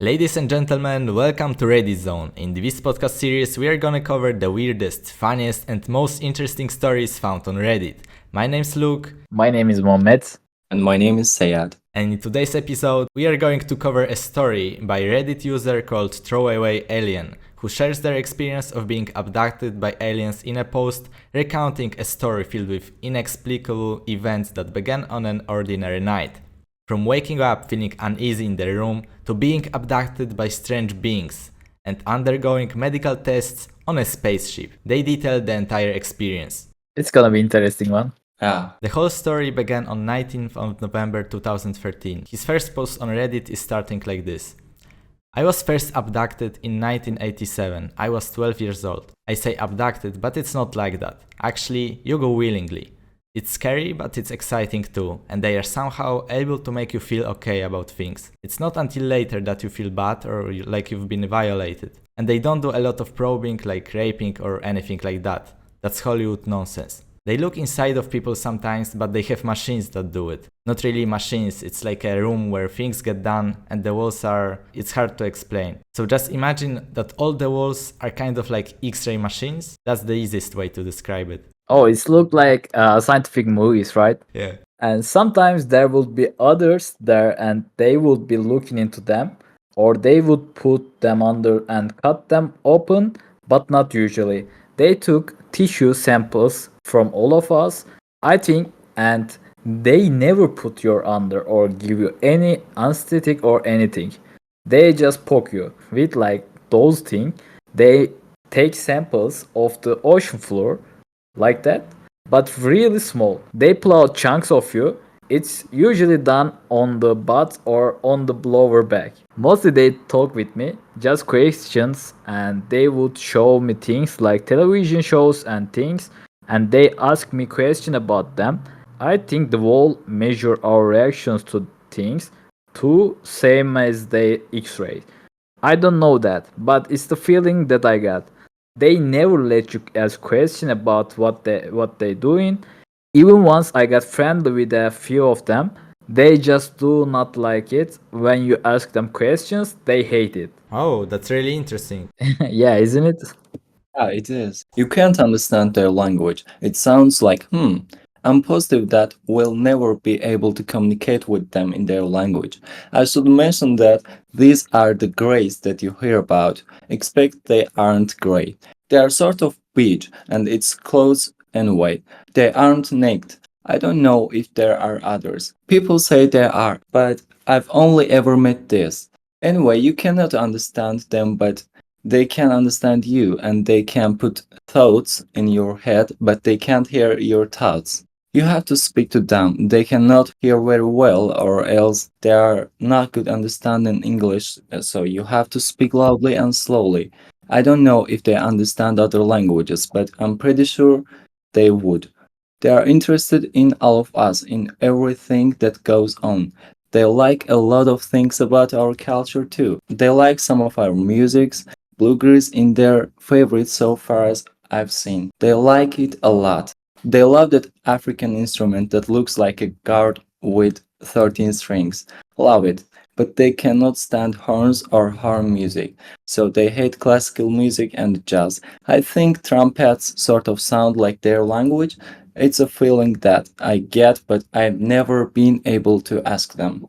Ladies and gentlemen, welcome to Reddit Zone. In this podcast series, we are gonna cover the weirdest, funniest, and most interesting stories found on Reddit. My name's Luke. My name is Mohammed. And my name is Sayad. And in today's episode, we are going to cover a story by a Reddit user called Throwawaylien, who shares their experience of being abducted by aliens in a post recounting a story filled with inexplicable events that began on an ordinary night. From waking up feeling uneasy in their room to being abducted by strange beings and undergoing medical tests on a spaceship, they detailed the entire experience. It's gonna be interesting one. Yeah. The whole story began on 19th of November 2013. His first post on Reddit is starting like this. I was first abducted in 1987. I was 12 years old. I say abducted, but it's not like that. Actually, you go willingly. It's scary, but it's exciting too, and they are somehow able to make you feel okay about things. It's not until later that you feel bad or like you've been violated. And they don't do a lot of probing like raping or anything like that. That's Hollywood nonsense. They look inside of people sometimes, but they have machines that do it. Not really machines, it's like a room where things get done and the walls it's hard to explain. So just imagine that all the walls are kind of like X-ray machines. That's the easiest way to describe it. Oh, it's looked like scientific movies, right? Yeah. And sometimes there would be others there and they would be looking into them, or they would put them under and cut them open, but not usually. They took tissue samples from all of us, I think, and they never put your under or give you any anesthetic or anything. They just poke you with like those things. They take samples of the ocean floor like that, but really small. They pull out chunks of you. It's usually done on the butt or on the lower back. Mostly they talk with me, just questions, and they would show me things like television shows and things, and they ask me question about them. I think the wall measure our reactions to things too, same as the X-ray. I don't know that, but it's the feeling that I got. They never let you ask question about what they doing. Even once I got friendly with a few of them, they just do not like it. When you ask them questions, they hate it. Oh, that's really interesting. Yeah, isn't it? Yeah, it is. You can't understand their language. It sounds like, I'm positive that we'll never be able to communicate with them in their language. I should mention that these are the greys that you hear about. Expect they aren't grey. They are sort of beige, and it's clothes anyway. They aren't naked. I don't know if there are others. People say there are, but I've only ever met this. Anyway, you cannot understand them, but they can understand you, and they can put thoughts in your head, but they can't hear your thoughts. You have to speak to them. They cannot hear very well, or else they are not good understanding English, so you have to speak loudly and slowly. I don't know if they understand other languages, but I'm pretty sure they would. They are interested in all of us, in everything that goes on. They like a lot of things about our culture too. They like some of our musics. Bluegrass in their favorite so far as I've seen. They like it a lot. They love that African instrument that looks like a gourd with 13 strings. Love it. But they cannot stand horns or horn music, so they hate classical music and jazz. I think trumpets sort of sound like their language. It's a feeling that I get, but I've never been able to ask them.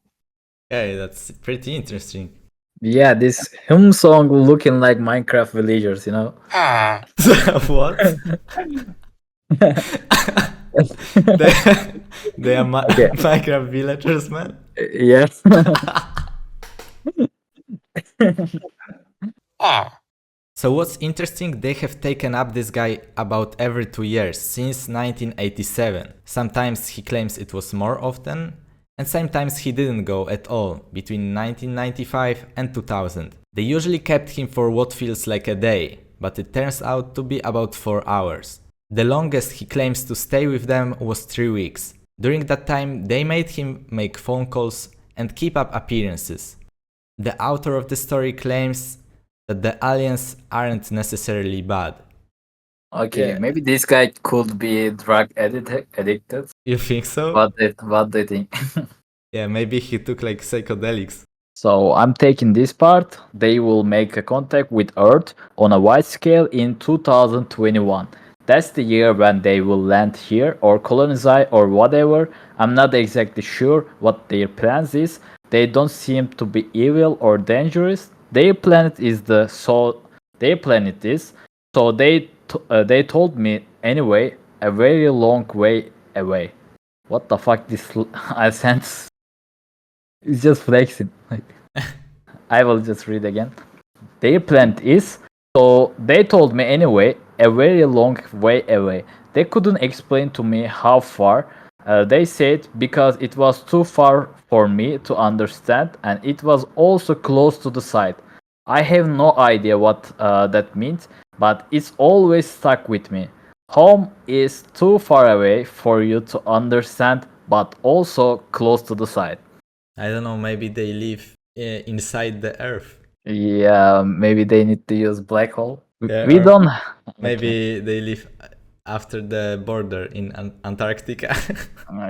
Yeah, that's pretty interesting. Yeah, this hymn song looking like Minecraft villagers, you know? What? they are Okay. Minecraft villagers, man. Yeah. So what's interesting, they have taken up this guy about every 2 years, since 1987. Sometimes he claims it was more often, and sometimes he didn't go at all, between 1995 and 2000. They usually kept him for what feels like a day, but it turns out to be about 4 hours. The longest he claims to stay with them was 3 weeks. During that time, they made him make phone calls and keep up appearances. The author of the story claims that the aliens aren't necessarily bad. Okay, Yeah. maybe this guy could be drug addicted. You think so? What do you think? Yeah, maybe he took like psychedelics. So I'm taking this part. They will make a contact with Earth on a wide scale in 2021. That's the year when they will land here or colonize or whatever. I'm not exactly sure what their plans is. They don't seem to be evil or dangerous. Their planet is the so their planet is. So they told me anyway a very long way away. What the fuck this I sent it's just flexing. Like I will just read again. Their plant is so they told me anyway a very long way away. They couldn't explain to me how far. They said because it was too far for me to understand and it was also close to the site. I have no idea what that means, but it's always stuck with me. Home is too far away for you to understand, but also close to the site. I don't know, maybe they live inside the Earth. Yeah, maybe they need to use black hole. Yeah, We or don't. maybe they live after the border in Antarctica.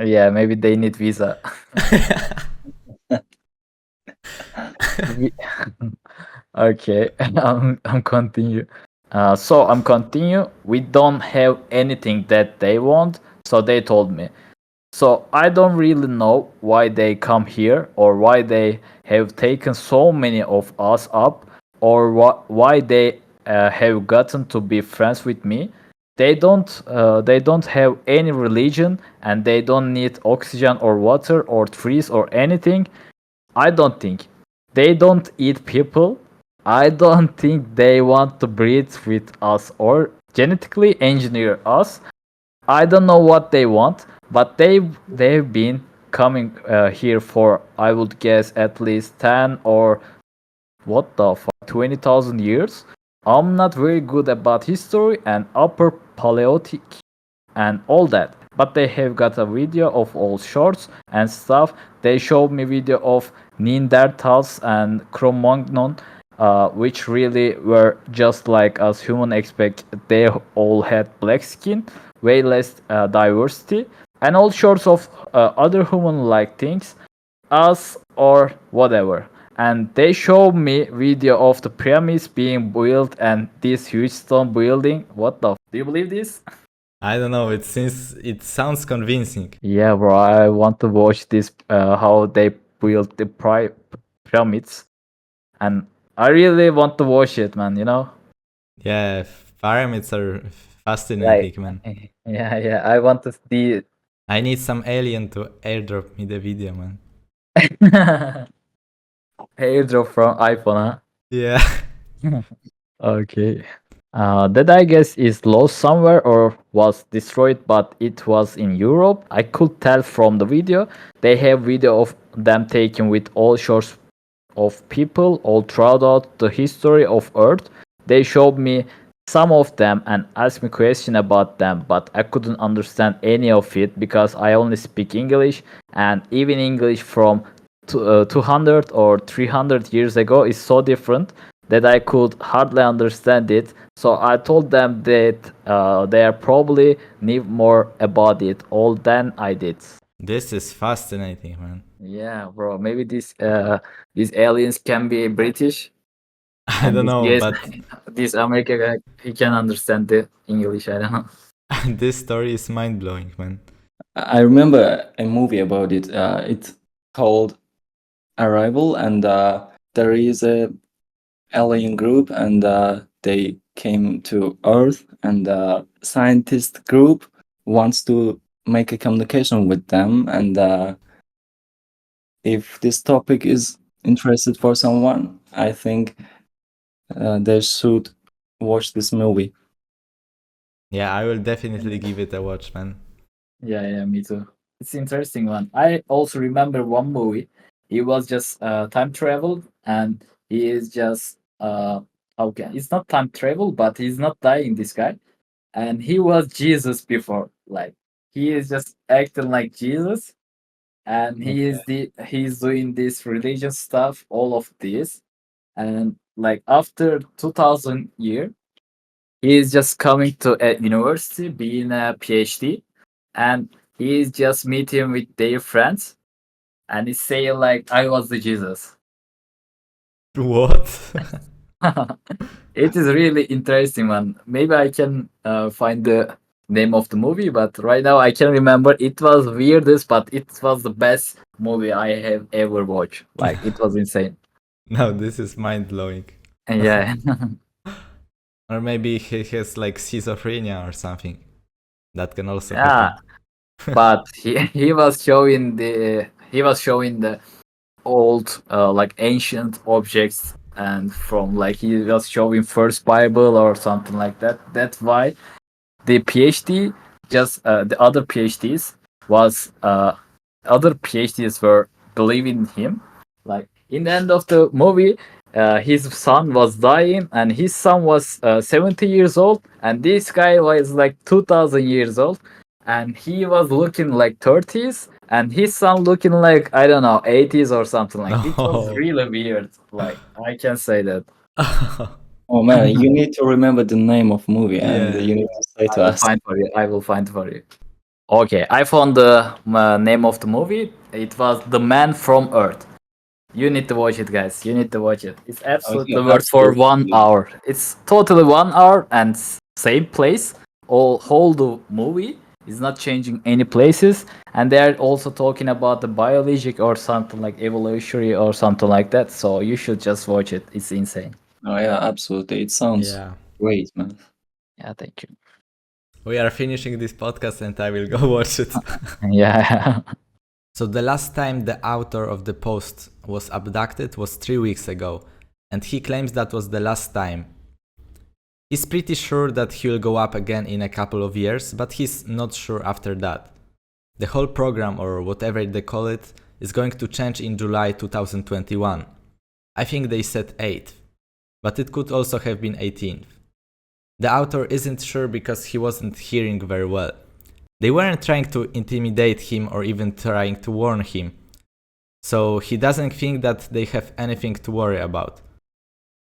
Yeah, maybe they need visa. We- okay, I'm continue. So I'm continue. We don't have anything that they want, so they told me. So I don't really know why they come here or why they have taken so many of us up or why they have gotten to be friends with me. They don't have any religion and they don't need oxygen or water or trees or anything. I don't think they don't eat people. I don't think they want to breed with us or genetically engineer us. I don't know what they want, but they've been coming here for I would guess at least 10 or what the fuck 20,000 years. I'm not very good about history and upper Paleolithic and all that, but they have got a video of all shorts and stuff. They showed me video of Neanderthals and Cro-Magnon, which really were just like us human expect. They all had black skin, way less diversity, and all sorts of other human-like things, us or whatever. And they showed me video of the pyramids being built and this huge stone building. What the? Do you believe this? I don't know. It sounds convincing. Yeah, bro, I want to watch this how they built the pyramids, and I really want to watch it, man. You know, Yeah, pyramids are like fascinating, man. yeah, I want to see. I need some alien to airdrop me the video, man. Airdrop from iPhone, Yeah. huh? Okay. That I guess is lost somewhere or was destroyed, but it was in Europe. I could tell from the video. They have video of them taken with all sorts of people all throughout the history of Earth. They showed me some of them and asked me question about them, but I couldn't understand any of it because I only speak English, and even English from 200 or 300 years ago is so different that I could hardly understand it. So I told them that they are probably knew more about it all than I did. This is fascinating, man. Yeah, bro. Maybe these aliens can be British, I and don't this know, yes, but this American guy he can understand the English. I don't know. this story is mind blowing, man. I remember a movie about it. It's called Arrival, and there is a alien group, and they came to Earth, and scientist group wants to make a communication with them. And if this topic is interested for someone, I think they should watch this movie. Yeah, I will definitely give it a watch, man. Yeah, me too. It's interesting one. I also remember one movie. He was just time travel, and he is just okay. It's not time travel, but he's not dying. This guy, and he was Jesus before. Like he is just acting like Jesus, and he's doing this religious stuff, all of this, and like after 2000 year, he is just coming to a university, being a PhD, and he is just meeting with their friends, and he's saying like, "I was the Jesus." What? It is really interesting, man. Maybe I can find the name of the movie, but right now I can remember it was weirdest, but it was the best movie I have ever watched. Like it was insane. No, this is mind blowing. And yeah, Or maybe he has like schizophrenia or something. That can also yeah. happen. But he was showing the old like ancient objects, and from like he was showing first Bible or something like that. That's why the PhD, just the other PhDs was other PhDs were believing him. Like in the end of the movie, his son was dying, and his son was 70 years old, and this guy was like 2,000 years old, and he was looking like 30s, and his son looking like I don't know 80s or something like. It was No. really weird. Like I can say that. Oh man, you need to remember the name of movie and Yeah. you need to say I to will us. find for you. I will find for you. Okay, I found the name of the movie. It was The Man from Earth. You need to watch it, guys. You need to watch it. It's Okay, absolutely worth for absolutely. 1 hour. It's totally 1 hour and same place. All whole the movie is not changing any places, and they are also talking about the biologic or something like evolutionary or something like that. So you should just watch it. It's insane. Oh yeah, absolutely. It sounds Yeah. great, man. Yeah, thank you. We are finishing this podcast and I will go watch it. Yeah. So the last time the author of the post was abducted was 3 weeks ago, and he claims that was the last time. He's pretty sure that he will go up again in a couple of years, but he's not sure after that. The whole program, or whatever they call it, is going to change in July 2021. I think they said 8th, but it could also have been 18th. The author isn't sure because he wasn't hearing very well. They weren't trying to intimidate him or even trying to warn him, so he doesn't think that they have anything to worry about.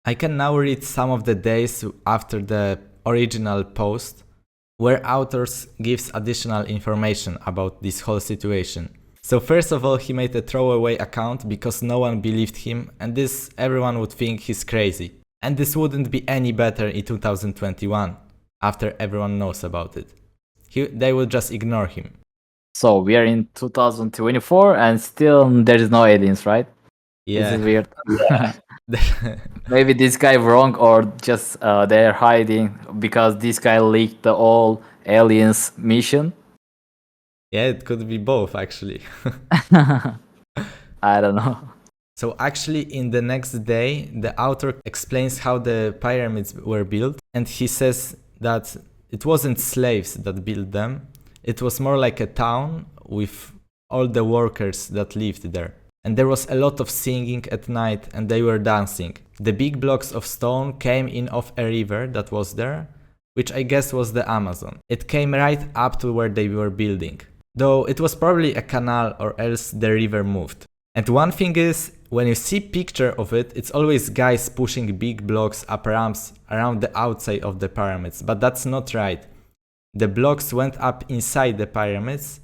I can now read some of the days after the original post, where authors gives additional information about this whole situation. So first of all, he made a throwaway account because no one believed him, and this everyone would think he's crazy. And this wouldn't be any better in 2021, after everyone knows about it. They will just ignore him. So we are in 2024 and still there is no aliens, right? This is Yeah. weird. Yeah. Maybe this guy wrong, or just they're hiding because this guy leaked the all aliens mission. Yeah, it could be both actually. I don't know. So actually in the next day, the author explains how the pyramids were built, and he says that it wasn't slaves that built them, it was more like a town with all the workers that lived there. And there was a lot of singing at night and they were dancing. The big blocks of stone came in off a river that was there, which I guess was the Amazon. It came right up to where they were building, though it was probably a canal or else the river moved. And one thing is, when you see picture of it, it's always guys pushing big blocks up ramps around the outside of the pyramids, but that's not right. The blocks went up inside the pyramids.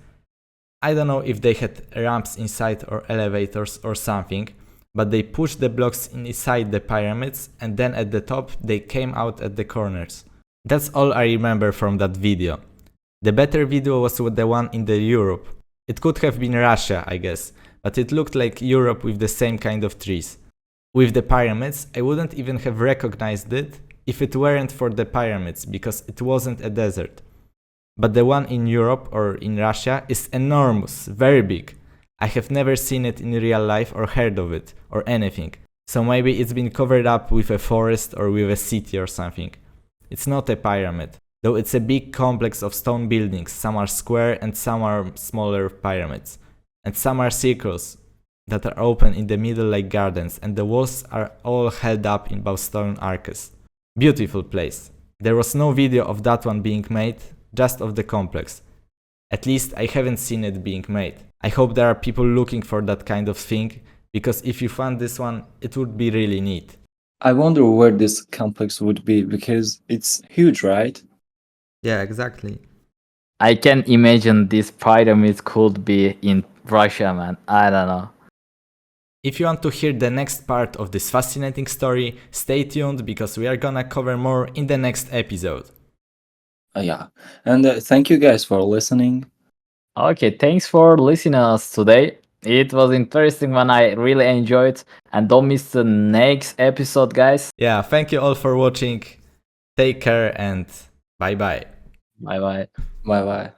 I don't know if they had ramps inside or elevators or something, but they pushed the blocks inside the pyramids and then at the top they came out at the corners. That's all I remember from that video. The better video was with the one in the Europe. It could have been Russia, I guess, but it looked like Europe with the same kind of trees. With the pyramids, I wouldn't even have recognized it if it weren't for the pyramids, because it wasn't a desert. But the one in Europe or in Russia is enormous, very big. I have never seen it in real life or heard of it, or anything. So maybe it's been covered up with a forest or with a city or something. It's not a pyramid, though it's a big complex of stone buildings. Some are square and some are smaller pyramids. And some are circles that are open in the middle like gardens, and the walls are all held up in stone arches. Beautiful place. There was no video of that one being made, just of the complex. At least I haven't seen it being made. I hope there are people looking for that kind of thing, because if you found this one, it would be really neat. I wonder where this complex would be because it's huge, right? Yeah, exactly. I can imagine this pyramid could be in Russia, man. I don't know. If you want to hear the next part of this fascinating story, stay tuned because we are gonna cover more in the next episode. Yeah, and thank you guys for listening. Okay, thanks for listening us today. It was interesting one. I really enjoyed, and don't miss the next episode, guys. Yeah, thank you all for watching. Take care and bye bye. Bye bye. Bye bye.